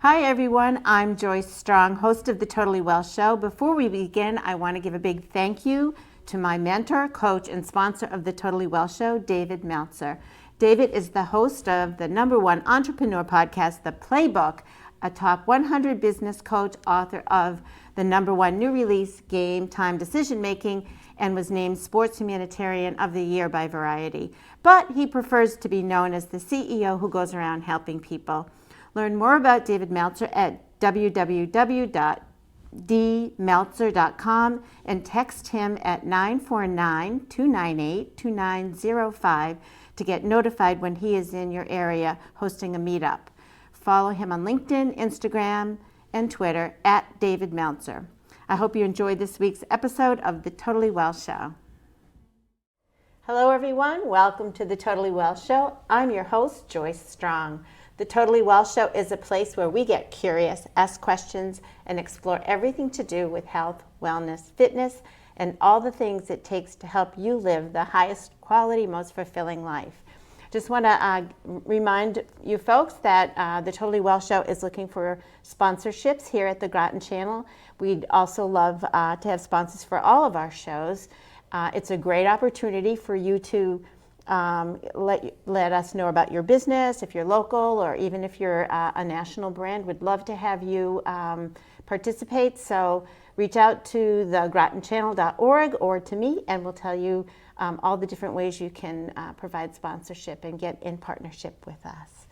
Hi everyone, I'm Joyce Strong, host of the Totally Well Show. Before we begin, I want to give a big thank you to my mentor, coach, and sponsor of the Totally Well Show, David Meltzer. David is the host of the #1 entrepreneur podcast, The Playbook, a top 100 business coach, author of the #1 new release, Game Time Decision Making, and was named Sports Humanitarian of the Year by Variety. But he prefers to be known as the CEO who goes around helping people. Learn more about David Meltzer at www.dmeltzer.com and text him at 949-298-2905 to get notified when he is in your area hosting a meetup. Follow him on LinkedIn, Instagram, and Twitter at David Meltzer. I hope you enjoyed this week's episode of the Totally Well Show. Hello everyone, welcome to the Totally Well Show. I'm your host, Joyce Strong. The Totally Well Show is a place where we get curious, ask questions, and explore everything to do with health, wellness, fitness, and all the things it takes to help you live the highest quality, most fulfilling life. Just want to remind you folks that the Totally Well Show is looking for sponsorships here at the Groton Channel. We'd also love to have sponsors for all of our shows. It's a great opportunity for you to let us know about your business, if you're local, or even if you're a national brand. We'd love to have you participate. So reach out to the grotonchannel.org or to me, and we'll tell you all the different ways you can provide sponsorship and get in partnership with us.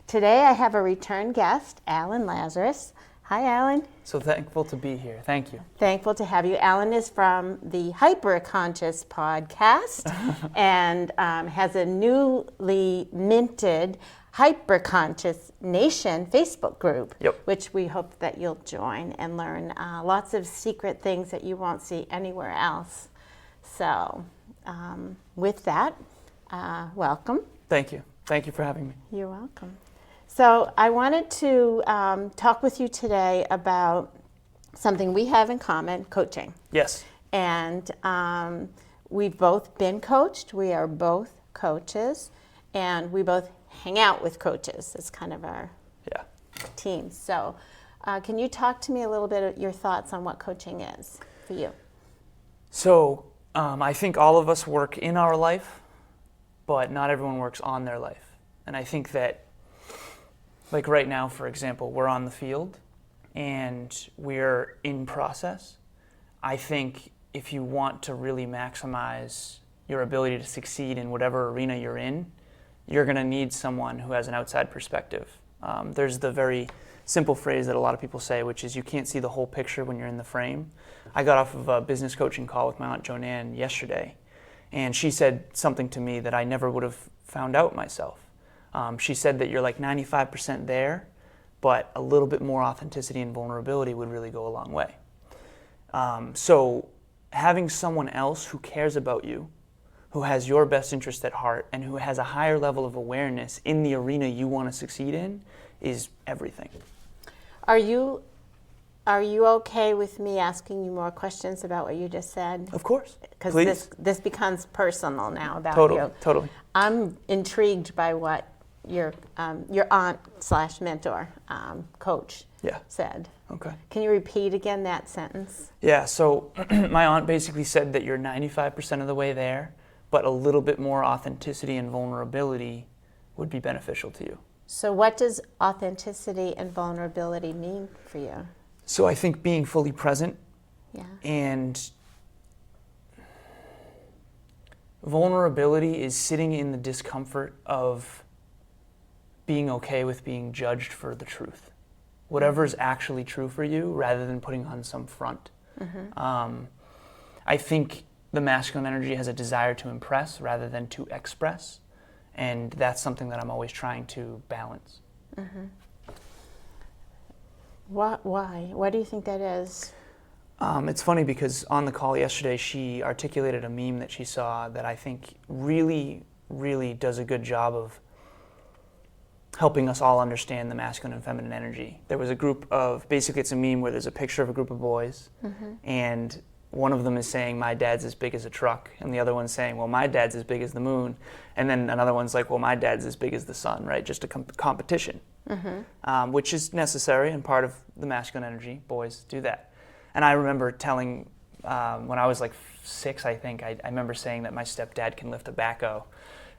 Today I have a return guest, Alan Lazaros. Hi, Alan. So thankful to be here. Thank you. Thankful to have you. Alan is from the Hyper Conscious podcast and has a newly minted Hyper Conscious Nation Facebook group, which we hope that you'll join and learn lots of secret things that you won't see anywhere else. So with that, welcome. Thank you. Thank you for having me. You're welcome. So I wanted to talk with you today about something we have in common, coaching. Yes. And we've both been coached. We are both coaches, and we both hang out with coaches. It's kind of our team. So can you talk to me a little bit of your thoughts on what coaching is for you? So I think all of us work in our life, but not everyone works on their life. And I think that, like right now, for example, we're on the field and we're in process. I think if you want to really maximize your ability to succeed in whatever arena you're in, you're going to need someone who has an outside perspective. There's the very simple phrase that a lot of people say, which is you can't see the whole picture when you're in the frame. I got off of a business coaching call with my Aunt Joanne yesterday, and she said something to me that I never would have found out myself. She said that you're like 95% there, but a little bit more authenticity and vulnerability would really go a long way. So having someone else who cares about you, who has your best interest at heart, and who has a higher level of awareness in the arena you want to succeed in is everything. Are you okay with me asking you more questions about what you just said? Of course. Because this becomes personal now about you. Totally. I'm intrigued by what your aunt/mentor, coach said. Okay. Can you repeat again that sentence? Yeah, so my aunt basically said that you're 95% of the way there, but a little bit more authenticity and vulnerability would be beneficial to you. So what does authenticity and vulnerability mean for you? So I think being fully present and vulnerability is sitting in the discomfort of being okay with being judged for the truth. Whatever is actually true for you rather than putting on some front. Mm-hmm. I think the masculine energy has a desire to impress rather than to express. And that's something that I'm always trying to balance. Mm-hmm. Why? Why do you think that is? It's funny because on the call yesterday, she articulated a meme that she saw that I think really, really does a good job of helping us all understand the masculine and feminine energy. There was a group of, basically it's a meme where there's a picture of a group of boys, and one of them is saying, my dad's as big as a truck, and the other one's saying, well, my dad's as big as the moon, and then another one's like, well, my dad's as big as the sun, right? Just a competition. which is necessary and part of the masculine energy. Boys do that. And I remember telling, when I was like 6, I think, I remember saying that my stepdad can lift a backhoe.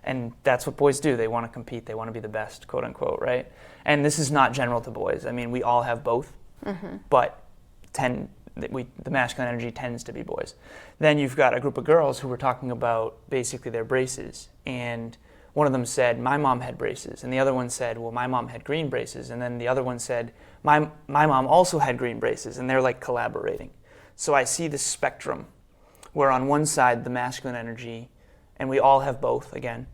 And that's what boys do. They want to compete. They want to be the best, quote unquote, right? And this is not general to boys. I mean, we all have both, but the masculine energy tends to be boys. Then you've got a group of girls who were talking about basically their braces. And one of them said, my mom had braces. And the other one said, well, my mom had green braces. And then the other one said, my mom also had green braces. And they're like collaborating. So I see this spectrum where on one side, the masculine energy, and we all have both, again,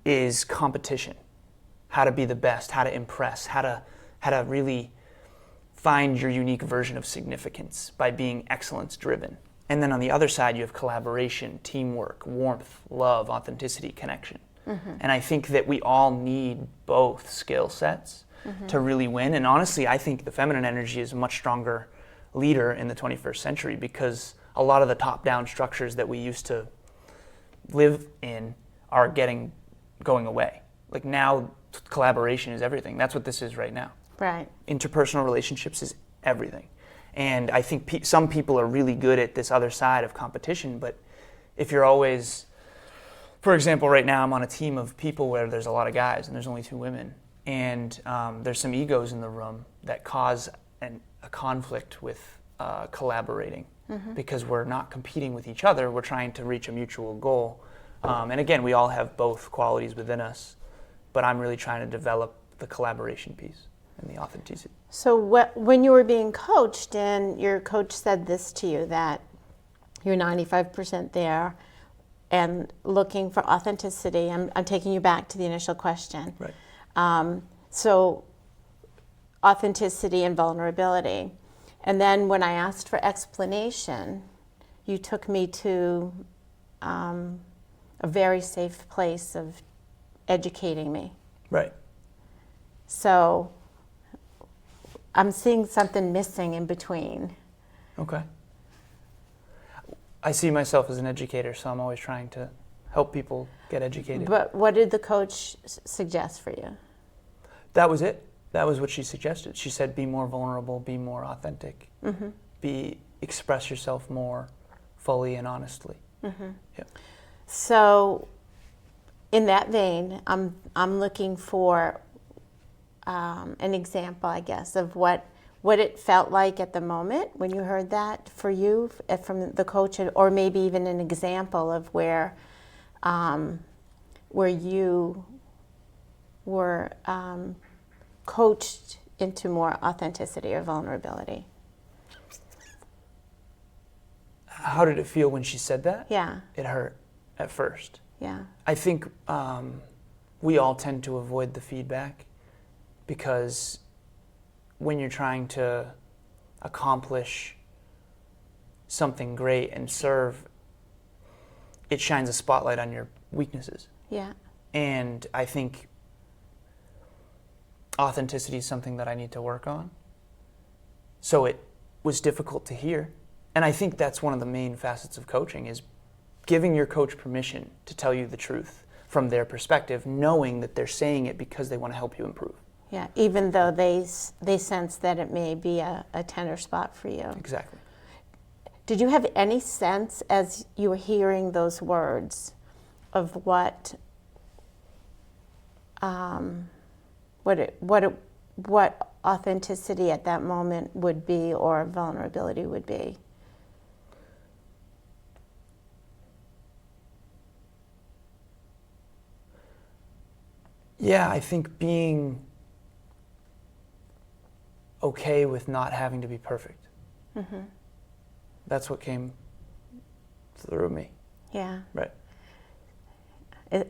is competition. How to be the best, how to impress, how to really find your unique version of significance by being excellence-driven. And then on the other side, you have collaboration, teamwork, warmth, love, authenticity, connection. And I think that we all need both skill sets to really win. And honestly, I think the feminine energy is a much stronger leader in the 21st century because a lot of the top-down structures that we used to live in are going away. Like now, collaboration is everything. That's what this is right now. Right. Interpersonal relationships is everything. And I think some people are really good at this other side of competition, but if you're always, for example, right now I'm on a team of people where there's a lot of guys and there's only 2 women, and there's some egos in the room that cause a conflict with collaborating because we're not competing with each other, we're trying to reach a mutual goal. And again, we all have both qualities within us, but I'm really trying to develop the collaboration piece and the authenticity. So when you were being coached and your coach said this to you, that you're 95% there and looking for authenticity, I'm taking you back to the initial question. Right. So authenticity and vulnerability. And then when I asked for explanation, you took me to a very safe place of educating me. Right. So I'm seeing something missing in between. Okay. I see myself as an educator, so I'm always trying to help people get educated. But what did the coach suggest for you? That was it. That was what she suggested. She said, be more vulnerable, be more authentic, express yourself more fully and honestly. Yeah. So in that vein, I'm looking for an example, I guess, of what it felt like at the moment when you heard that for you from the coach, or maybe even an example of where you were coached into more authenticity or vulnerability. How did it feel when she said that? Yeah. It hurt at first. Yeah. I think we all tend to avoid the feedback because when you're trying to accomplish something great and serve, it shines a spotlight on your weaknesses. Yeah. And I think authenticity is something that I need to work on. So it was difficult to hear. And I think that's one of the main facets of coaching is giving your coach permission to tell you the truth from their perspective, knowing that they're saying it because they want to help you improve. Yeah, even though they sense that it may be a tender spot for you. Exactly. Did you have any sense as you were hearing those words of what authenticity at that moment would be or vulnerability would be? Yeah, I think being okay with not having to be perfect. That's what came through me. Yeah. Right.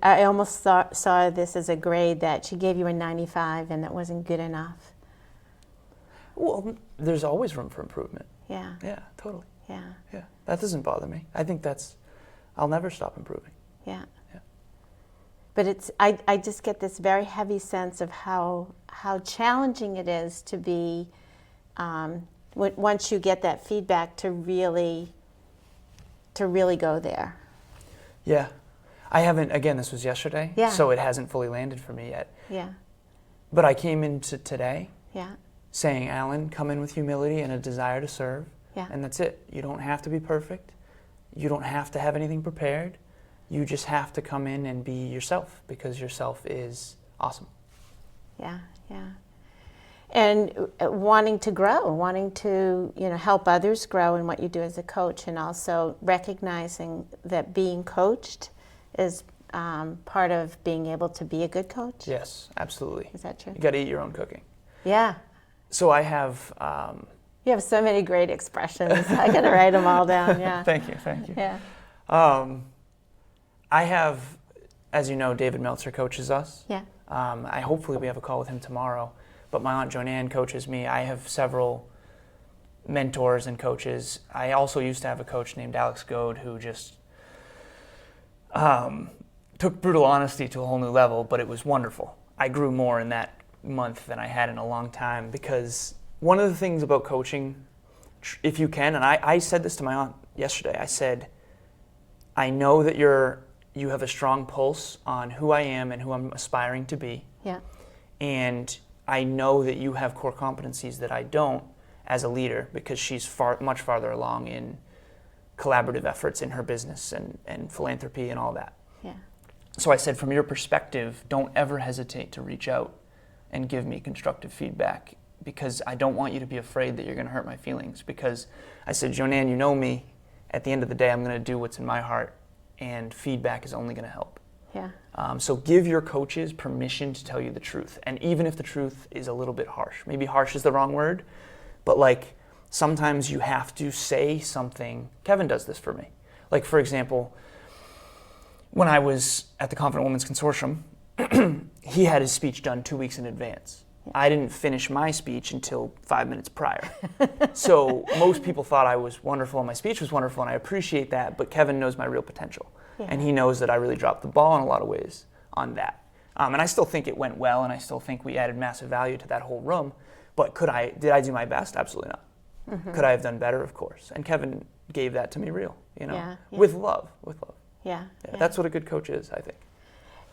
I almost saw this as a grade that she gave you a 95 and it wasn't good enough. Well, there's always room for improvement. Yeah. Yeah, totally. Yeah. Yeah, that doesn't bother me. I think I'll never stop improving. Yeah. Yeah. But I just get this very heavy sense of how challenging it is to be, once you get that feedback, to really go there. Yeah. I haven't, again, this was yesterday, Yeah. so it hasn't fully landed for me yet. Yeah. But I came into today Yeah. saying, Alan, come in with humility and a desire to serve. Yeah. And that's it. You don't have to be perfect. You don't have to have anything prepared. You just have to come in and be yourself, because yourself is awesome. Yeah, yeah. And wanting to grow, wanting to, help others grow in what you do as a coach, and also recognizing that being coached is part of being able to be a good coach. Yes, absolutely. Is that true? You got to eat your own cooking. Yeah. So I have... You have so many great expressions. I got to write them all down, yeah. Thank you. Yeah. I have, as you know, David Meltzer coaches us. Yeah. Hopefully we have a call with him tomorrow. But my Aunt Joanne coaches me. I have several mentors and coaches. I also used to have a coach named Alex Goad who just took brutal honesty to a whole new level, but it was wonderful. I grew more in that month than I had in a long time, because one of the things about coaching, if you can, and I said this to my aunt yesterday, I said, I know that you have a strong pulse on who I am and who I'm aspiring to be. Yeah. And I know that you have core competencies that I don't as a leader, because she's much farther along in collaborative efforts in her business and philanthropy and all that. Yeah. So I said, from your perspective, don't ever hesitate to reach out and give me constructive feedback, because I don't want you to be afraid that you're going to hurt my feelings. Because I said, Joanne, you know me. At the end of the day, I'm going to do what's in my heart, and feedback is only going to help. Yeah. So give your coaches permission to tell you the truth. And even if the truth is a little bit harsh, maybe harsh is the wrong word, but like sometimes you have to say something. Kevin does this for me. Like, for example, when I was at the Confident Women's Consortium, he had his speech done 2 weeks in advance. I didn't finish my speech until 5 minutes prior. So most people thought I was wonderful and my speech was wonderful, and I appreciate that, but Kevin knows my real potential. Yeah. And he knows that I really dropped the ball in a lot of ways on that. And I still think it went well, and I still think we added massive value to that whole room, but did I do my best? Absolutely not. Mm-hmm. Could I have done better? Of course. And Kevin gave that to me real, Yeah. with love. Yeah. That's what a good coach is, I think.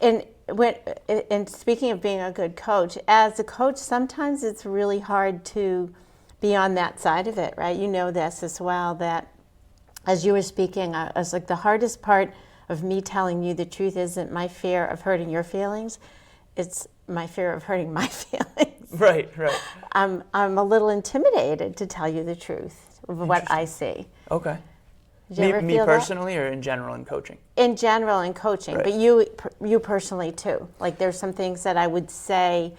And speaking of being a good coach, as a coach, sometimes it's really hard to be on that side of it, right? You know this as well, that as you were speaking, I was like, the hardest part of me telling you the truth isn't my fear of hurting your feelings, it's my fear of hurting my feelings. Right. I'm a little intimidated to tell you the truth of what I see. Okay. Did you ever Me feel personally, or in general in coaching? In general in coaching, right. But you personally too. Like, there's some things that I would say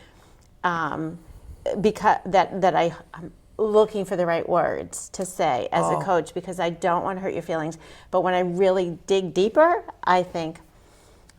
because that I'm looking for the right words to say as a coach, because I don't want to hurt your feelings. But when I really dig deeper, I think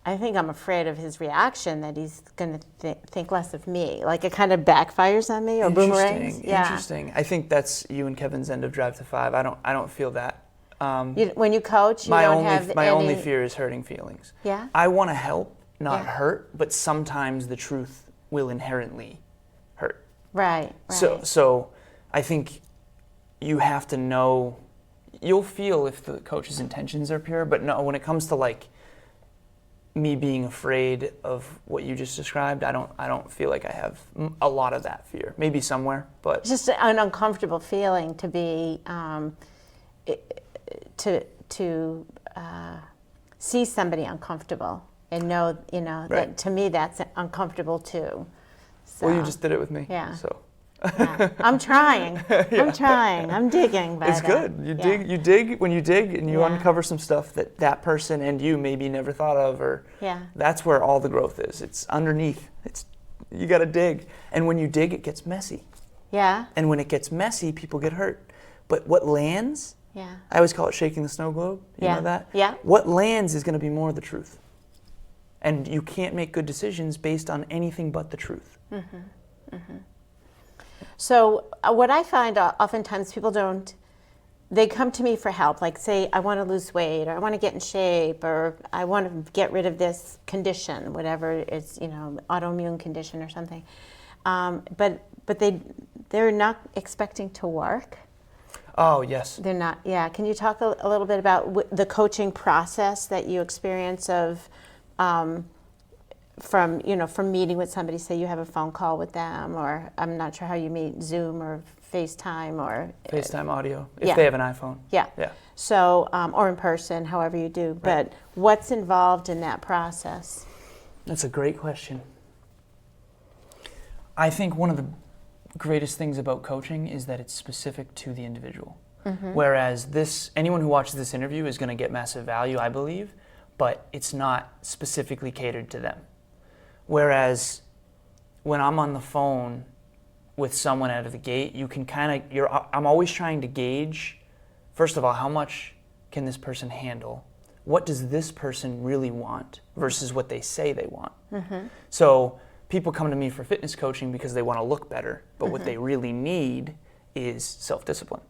I'm afraid of his reaction, that he's going to think less of me. Like, it kind of backfires on me, or boomerangs. Yeah. Interesting. I think that's you and Kevin's end of Drive to 5. I don't feel that. When you coach, my only fear is hurting feelings. Yeah. I want to help, not hurt, but sometimes the truth will inherently hurt. Right. So I think you have to know. You'll feel if the coach's intentions are pure, but no, when it comes to like me being afraid of what you just described, I don't feel like I have a lot of that fear. Maybe somewhere, but it's just an uncomfortable feeling to be. To see somebody uncomfortable and know, right. that to me that's uncomfortable too. So, well, you just did it with me. Yeah. So. Yeah. I'm trying. Yeah. I'm digging. But, it's good. You dig when you dig, and you uncover some stuff that person and you maybe never thought of, or that's where all the growth is. It's underneath. You got to dig, and when you dig, it gets messy. Yeah. And when it gets messy, people get hurt. But what lands? Yeah. I always call it shaking the snow globe. You know that? Yeah. What lands is going to be more the truth. And you can't make good decisions based on anything but the truth. Mm-hmm. Mm-hmm. So what I find oftentimes people they come to me for help, like say, I want to lose weight, or I want to get in shape, or I want to get rid of this condition, whatever it's, autoimmune condition or something. But they're not expecting to work. Oh, yes. They're not, yeah. Can you talk a little bit about the coaching process that you experience of from meeting with somebody, say you have a phone call with them, or I'm not sure how you meet, Zoom or FaceTime or FaceTime audio, if they have an iPhone. Yeah. Yeah. So, or in person, however you do. But what's involved in that process? That's a great question. I think one of the greatest things about coaching is that it's specific to the individual. Whereas anyone who watches this interview is going to get massive value, I believe, but it's not specifically catered to them. Whereas when I'm on the phone with someone out of the gate, you can I'm always trying to gauge, first of all, how much can this person handle? What does this person really want versus what they say they want? So people come to me for fitness coaching because they want to look better, but what they really need is self-discipline,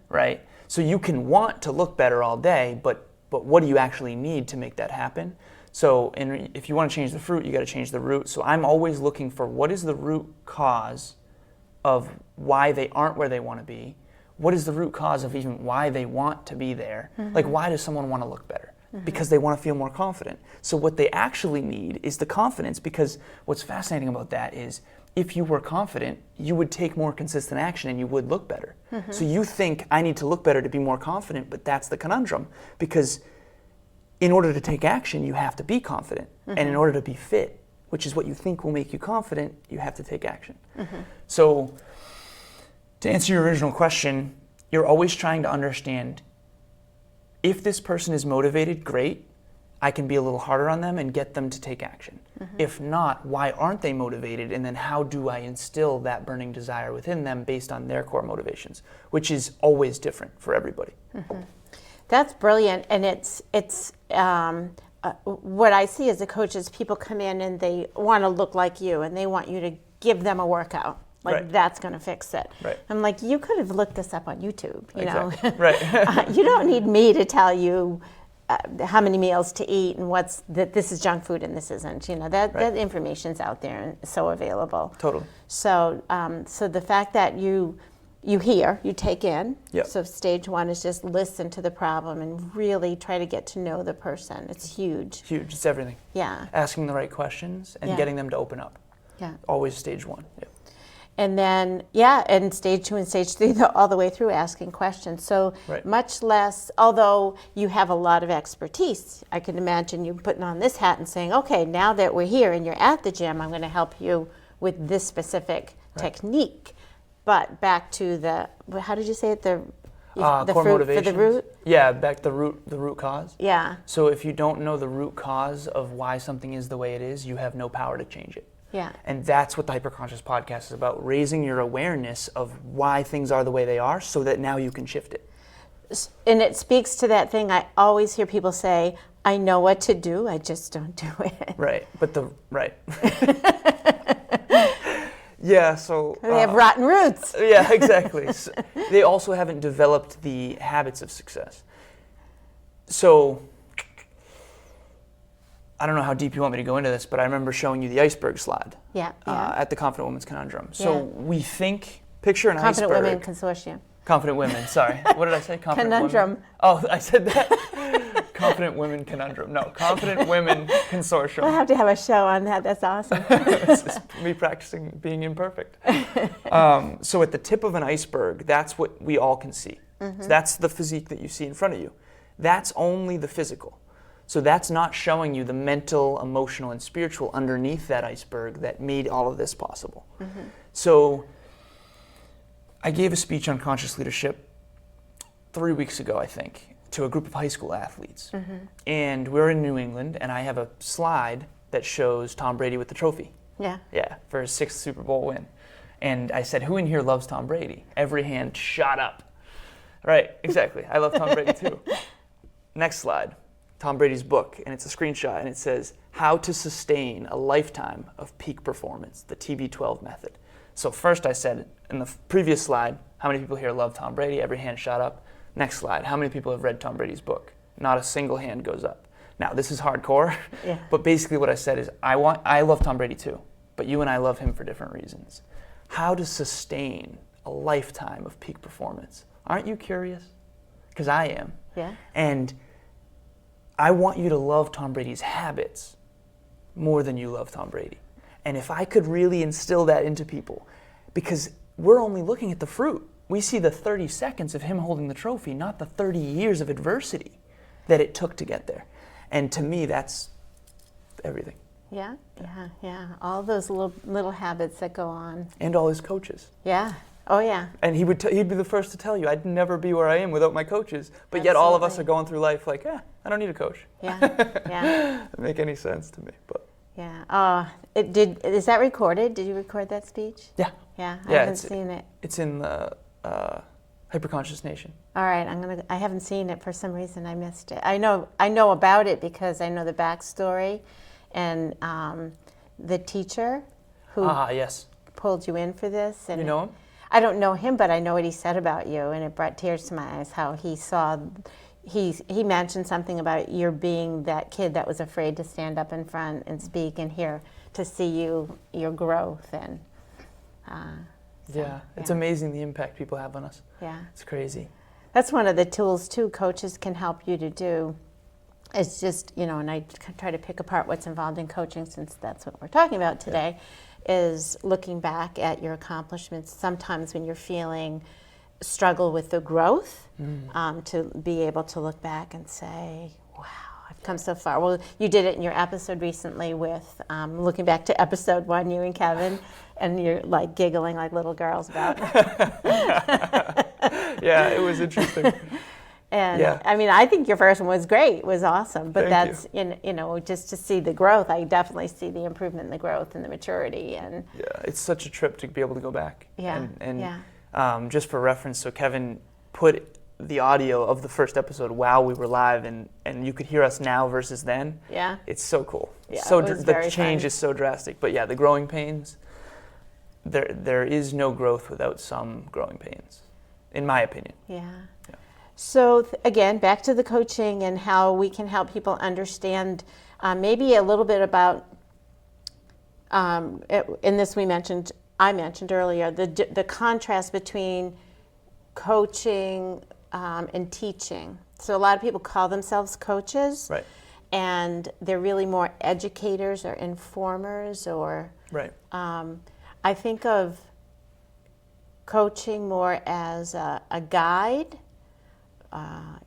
right? So you can want to look better all day, but what do you actually need to make that happen? So if you want to change the fruit, you got to change the root. So I'm always looking for what is the root cause of why they aren't where they want to be. What is the root cause of even why they want to be there? Like, why does someone want to look better? Because they want to feel more confident. So what they actually need is the confidence, because what's fascinating about that is if you were confident, you would take more consistent action and you would look better. So you think, I need to look better to be more confident, but that's the conundrum, because in order to take action, you have to be confident. And in order to be fit, which is what you think will make you confident, you have to take action. So to answer your original question, you're always trying to understand, if this person is motivated, great, I can be a little harder on them and get them to take action. If not, why aren't they motivated? And then how do I instill that burning desire within them based on their core motivations, which is always different for everybody. That's brilliant. And it's what I see as a coach is people come in and they want to look like you and they want you to give them a workout. Like, that's going to fix it. I'm like, you could have looked this up on YouTube, you know. You don't need me to tell you how many meals to eat and that this is junk food and this isn't. You know, that information's out there and so available. Totally. So, so the fact that you hear, you take in. So stage one is just listen to the problem and really try to get to know the person. It's huge. Huge. It's everything. Yeah. Asking the right questions and getting them to open up. Yeah. Always stage one. And then, and stage two and stage three, all the way through asking questions. So much less, although you have a lot of expertise, I can imagine you putting on this hat and saying, okay, now that we're here and you're at the gym, I'm going to help you with this specific technique. But back to how did you say it? The core fruit motivations. For the root? Yeah, back to the root cause. Yeah. So if you don't know the root cause of why something is the way it is, you have no power to change it. Yeah. And that's what the Hyperconscious podcast is about, raising your awareness of why things are the way they are so that now you can shift it. And it speaks to that thing I always hear people say, I know what to do, I just don't do it. Right. Yeah, so... They have rotten roots. Yeah, exactly. So they also haven't developed the habits of success. So... I don't know how deep you want me to go into this, but I remember showing you the iceberg slide at the Confident Women's Conundrum. So we think, picture an iceberg. Confident Women Consortium. Confident Women, sorry. What did I say? Confident Conundrum. Women? Oh, I said that. Confident Women Conundrum. No, Confident Women Consortium. We'll have to have a show on that. That's awesome. It's just me practicing being imperfect. So at the tip of an iceberg, that's what we all can see. So that's the physique that you see in front of you. That's only the physical. So that's not showing you the mental, emotional, and spiritual underneath that iceberg that made all of this possible. So I gave a speech on conscious leadership 3 weeks ago, I think, to a group of high school athletes. And we're in New England, and I have a slide that shows Tom Brady with the trophy. Yeah, for his 6th Super Bowl win. And I said, who in here loves Tom Brady? Every hand shot up. Right, exactly. I love Tom Brady too. Next slide. Tom Brady's book, and it's a screenshot, and it says, How to Sustain a Lifetime of Peak Performance, the TB12 Method. So first I said, in the previous slide, how many people here love Tom Brady? Every hand shot up. Next slide, how many people have read Tom Brady's book? Not a single hand goes up. Now, this is hardcore, but basically what I said is, I love Tom Brady too, but you and I love him for different reasons. How to sustain a lifetime of peak performance. Aren't you curious? Because I am. Yeah. And I want you to love Tom Brady's habits, more than you love Tom Brady. And if I could really instill that into people, because we're only looking at the fruit. We see the 30 seconds of him holding the trophy, not the 30 years of adversity that it took to get there. And to me, that's everything. Yeah. All those little habits that go on. And all his coaches. Yeah. Oh, yeah. And he'd be the first to tell you, I'd never be where I am without my coaches. But yet all of us are going through life like, I don't need a coach. Yeah. Doesn't make any sense to me. But yeah. Is that recorded? Did you record that speech? Yeah. Yeah. I haven't seen it. It's in the Hyperconscious Nation. All right. I haven't seen it for some reason. I missed it. I know about it because I know the backstory, and the teacher who yes. pulled you in for this. And you know him? I don't know him, but I know what he said about you, and it brought tears to my eyes. How he mentioned something about your being that kid that was afraid to stand up in front and speak and to see your growth, and it's amazing the impact people have on us. Yeah, it's crazy. That's one of the tools too coaches can help you to do. It's just, and I try to pick apart what's involved in coaching, since that's what we're talking about today. Is looking back at your accomplishments sometimes when you're feeling struggle with the growth, to be able to look back and say, wow, I've come so far. Well, you did it in your episode recently with looking back to episode 1, you and Kevin, and you're like giggling like little girls about it. Yeah, it was interesting. And I mean, I think your first one was great. It was awesome. But Thank that's, just to see the growth, I definitely see the improvement in the growth and the maturity. And yeah, it's such a trip to be able to go back. Yeah. And just for reference, so Kevin put the audio of the first episode while we were live, and you could hear us now versus then. Yeah. It's so cool. Yeah, the change is so drastic. But yeah, the growing pains, there is no growth without some growing pains, in my opinion. Yeah. So again, back to the coaching and how we can help people understand maybe a little bit about, in this I mentioned earlier, the contrast between coaching and teaching. So a lot of people call themselves coaches, right, and they're really more educators or informers, or right. I think of coaching more as a guide.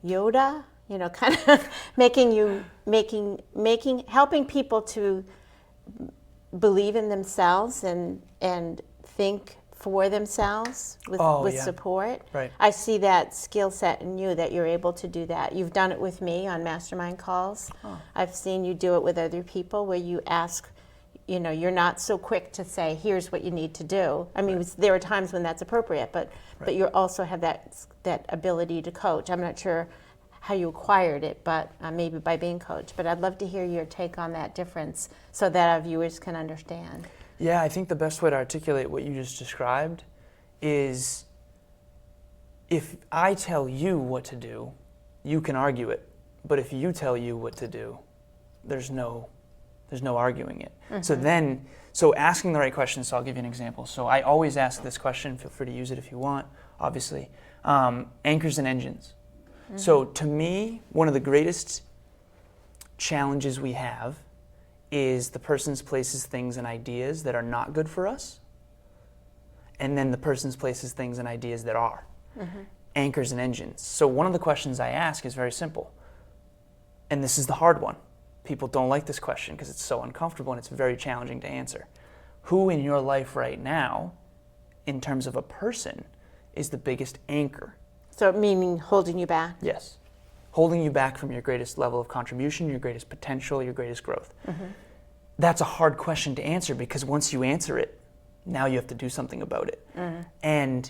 Yoda, kind of helping people to believe in themselves and think for themselves with support. Right. I see that skill set in you, that you're able to do that. You've done it with me on mastermind calls. Oh. I've seen you do it with other people where you ask, you're not so quick to say, here's what you need to do. I mean, there are times when that's appropriate, but you also have that ability to coach. I'm not sure how you acquired it, but maybe by being coached. But I'd love to hear your take on that difference so that our viewers can understand. Yeah, I think the best way to articulate what you just described is, if I tell you what to do, you can argue it. But if you tell you what to do, there's no arguing it. Mm-hmm. So asking the right questions, so I'll give you an example. So I always ask this question, feel free to use it if you want, obviously. Anchors and engines. Mm-hmm. So to me, one of the greatest challenges we have is the person's, places, things, and ideas that are not good for us, and then the person's, places, things, and ideas that are. Mm-hmm. Anchors and engines. So one of the questions I ask is very simple, and this is the hard one. People don't like this question because it's so uncomfortable and it's very challenging to answer. Who in your life right now, in terms of a person, is the biggest anchor? So meaning holding you back? Yes. Holding you back from your greatest level of contribution, your greatest potential, your greatest growth. Mm-hmm. That's a hard question to answer, because once you answer it, now you have to do something about it. Mm-hmm. And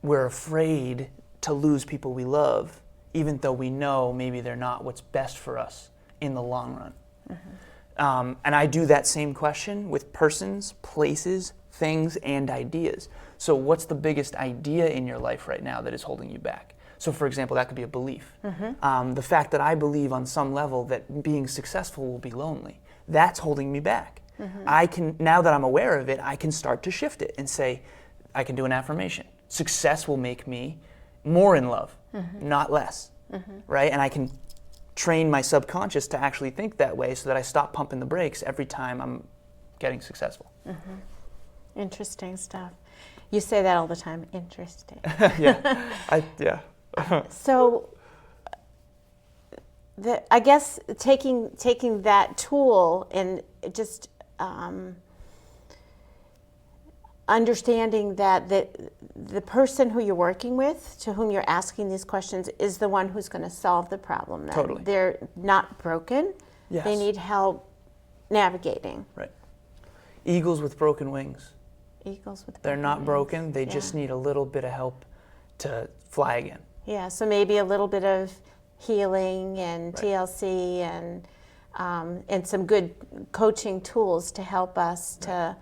we're afraid to lose people we love, even though we know maybe they're not what's best for us in the long run. Mm-hmm. And I do that same question with persons, places, things, and ideas. So what's the biggest idea in your life right now that is holding you back? So for example, that could be a belief. Mm-hmm. The fact that I believe on some level that being successful will be lonely, that's holding me back. Mm-hmm. Now that I'm aware of it, I can start to shift it and say, I can do an affirmation. Success will make me more in love, mm-hmm. not less, mm-hmm. right? And I can train my subconscious to actually think that way so that I stop pumping the brakes every time I'm getting successful. Interesting stuff. You say that all the time. Interesting. Yeah. So, I guess taking that tool and just understanding that the person who you're working with, to whom you're asking these questions, is the one who's going to solve the problem. Then. Totally. They're not broken. Yes. They need help navigating. Right. Eagles with broken wings. Eagles with They're broken not wings. broken. They just need a little bit of help to fly again. Yeah, so maybe a little bit of healing and Right. TLC and some good coaching tools to help us to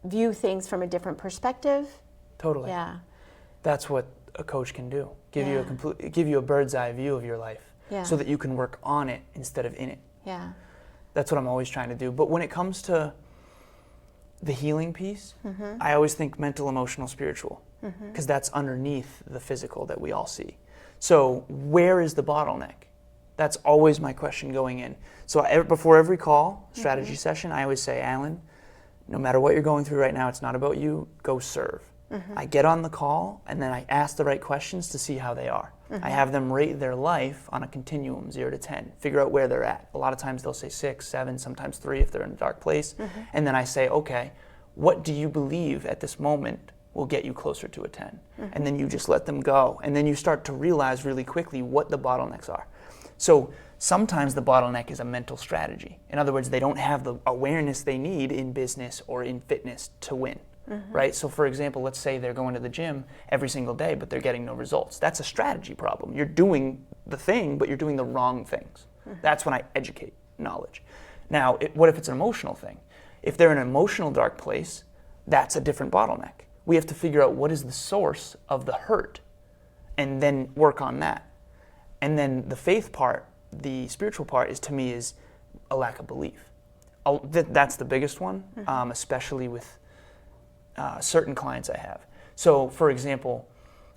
view things from a different perspective. Totally. Yeah. That's what a coach can do. Give Yeah. you a bird's eye view of your life, Yeah. so that you can work on it instead of in it. Yeah. That's what I'm always trying to do. But when it comes to the healing piece, I always think mental, emotional, spiritual, because that's underneath the physical that we all see. So where is the bottleneck? That's always my question going in. So before every call, strategy session, I always say, Alan, no matter what you're going through right now, it's not about you, go serve. I get on the call and then I ask the right questions to see how they are. I have them rate their life on a continuum, 0 to 10, figure out where they're at. A lot of times they'll say 6, 7, sometimes 3 if they're in a dark place. And then I say, okay, what do you believe at this moment will get you closer to a 10? And then you just let them go. And then you start to realize really quickly what the bottlenecks are. So sometimes the bottleneck is a mental strategy. In other words, they don't have the awareness they need in business or in fitness to win. Right? So for example, let's say they're going to the gym every single day, but they're getting no results. That's a strategy problem. You're doing the thing, but you're doing the wrong things. That's when I educate knowledge. Now, what if it's an emotional thing? If they're in an emotional dark place, that's a different bottleneck. We have to figure out what is the source of the hurt and then work on that. And then the faith part, the spiritual part, to me is a lack of belief. That's the biggest one, especially with certain clients I have. So, for example,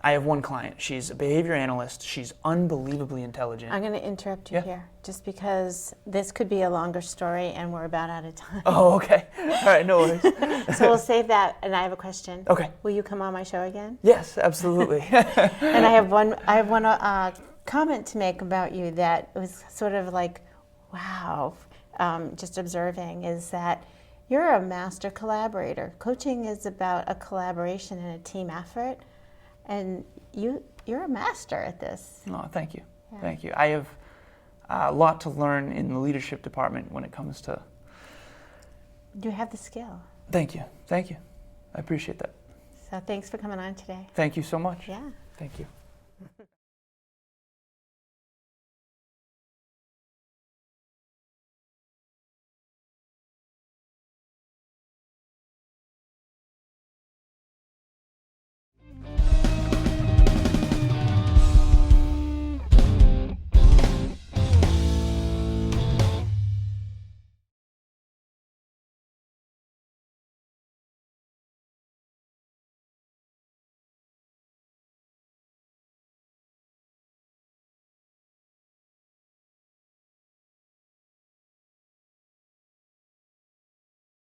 I have one client. She's a behavior analyst. She's unbelievably intelligent. I'm going to interrupt you here, just because this could be a longer story and we're about out of time. Oh, okay. All right, no worries. So we'll save that, and I have a question. Okay. Will you come on my show again? Yes, absolutely. And I have one comment to make about you that was sort of like, wow, just observing, is that you're a master collaborator. Coaching is about a collaboration and a team effort, and you're a master at this. Oh, thank you. Yeah. Thank you. I have a lot to learn in the leadership department when it comes to... You have the skill. Thank you. Thank you. I appreciate that. So thanks for coming on today. Thank you so much. Yeah. Thank you.